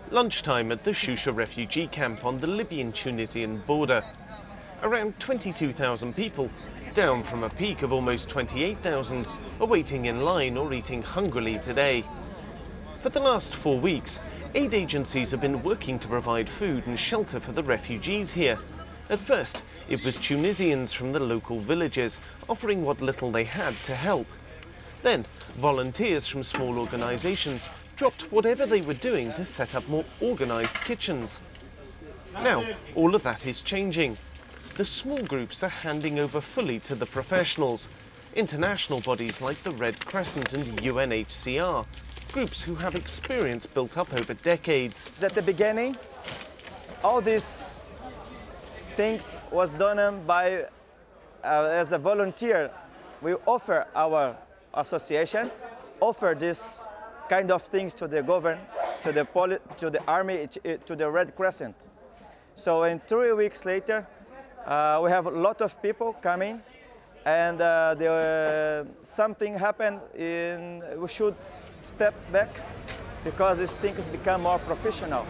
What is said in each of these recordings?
Lunchtime at the Choucha refugee camp on the Libyan-Tunisian border. Around 22,000 people, down from a peak of almost 28,000, are waiting in line or eating hungrily today. For the last 4 weeks, aid agencies have been working to provide food and shelter for the refugees here. At first, it was Tunisians from the local villages offering what little they had to help. Then, volunteers from small organisations dropped whatever they were doing to set up more organised kitchens. Now, all of that is changing. The small groups are handing over fully to the professionals, international bodies like the Red Crescent and UNHCR, groups who have experience built up over decades. At the beginning, all these things was done by, as a volunteer. We offer our association, offer this kind of things to the government, to the army, to the Red Crescent. So in 3 weeks later, we have a lot of people coming, and something happened. We should step back because these things become more professional.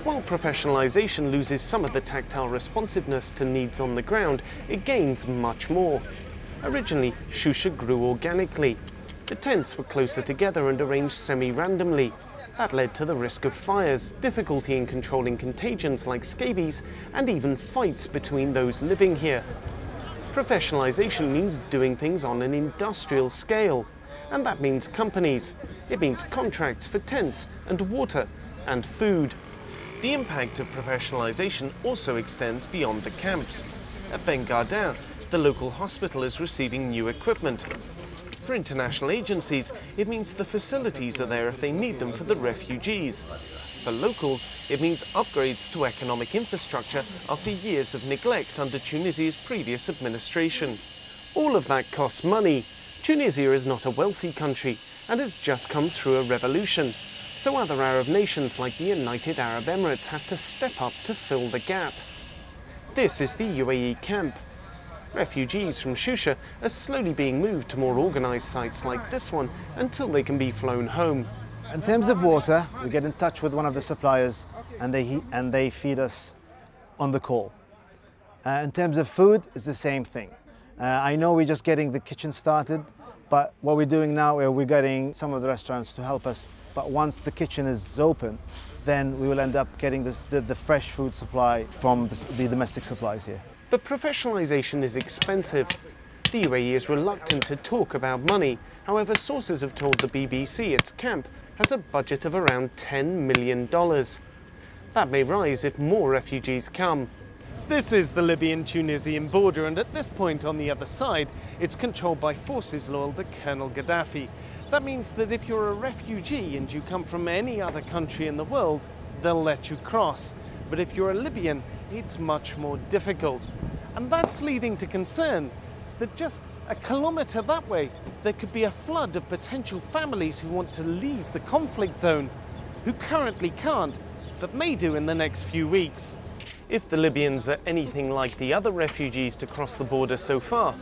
While professionalization loses some of the tactile responsiveness to needs on the ground, it gains much more. Originally, Choucha grew organically. The tents were closer together and arranged semi-randomly. That led to the risk of fires, difficulty in controlling contagions like scabies, and even fights between those living here. Professionalization means doing things on an industrial scale, and that means companies. It means contracts for tents and water and food. The impact of professionalization also extends beyond the camps. At Ben Gardin, the local hospital is receiving new equipment. For international agencies, it means the facilities are there if they need them for the refugees. For locals, it means upgrades to economic infrastructure after years of neglect under Tunisia's previous administration. All of that costs money. Tunisia is not a wealthy country and has just come through a revolution. So other Arab nations like the United Arab Emirates have to step up to fill the gap. This is the UAE camp. Refugees from Choucha are slowly being moved to more organised sites like this one until they can be flown home. In terms of water, we get in touch with one of the suppliers and they feed us on the call. In terms of food, it's the same thing. I know we're just getting the kitchen started, but what we're doing now is we're getting some of the restaurants to help us. But once the kitchen is open, then we will end up getting the fresh food supply from the domestic supplies here. But professionalization is expensive. The UAE is reluctant to talk about money. However, sources have told the BBC its camp has a budget of around $10 million. That may rise if more refugees come. This is the Libyan-Tunisian border, and at this point on the other side, it's controlled by forces loyal to Colonel Gaddafi. That means that if you're a refugee and you come from any other country in the world, they'll let you cross. But if you're a Libyan, it's much more difficult. And that's leading to concern that just a kilometre that way, there could be a flood of potential families who want to leave the conflict zone, who currently can't, but may do in the next few weeks. If the Libyans are anything like the other refugees to cross the border so far,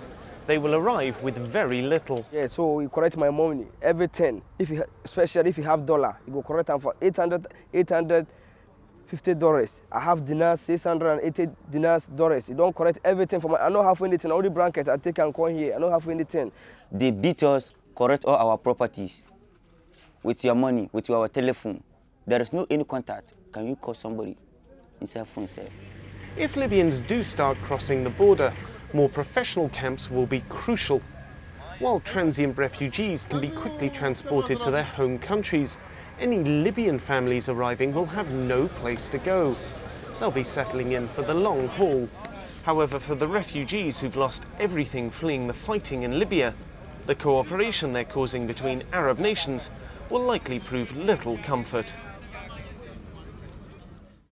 they will arrive with very little. Yeah, so we collect my money every 10. Especially if you have dollar, you go collect them for $850. I have dinars, 680 dinars, dollars. You don't collect everything for my. I don't have anything. All the blankets I take and come here. I don't have anything. They beat us, correct all our properties with your money, with our telephone. There is no any contact. Can you call somebody inside phone safe? If Libyans do start crossing the border, more professional camps will be crucial. While transient refugees can be quickly transported to their home countries, any Libyan families arriving will have no place to go. They'll be settling in for the long haul. However, for the refugees who've lost everything fleeing the fighting in Libya, the cooperation they're causing between Arab nations will likely prove little comfort.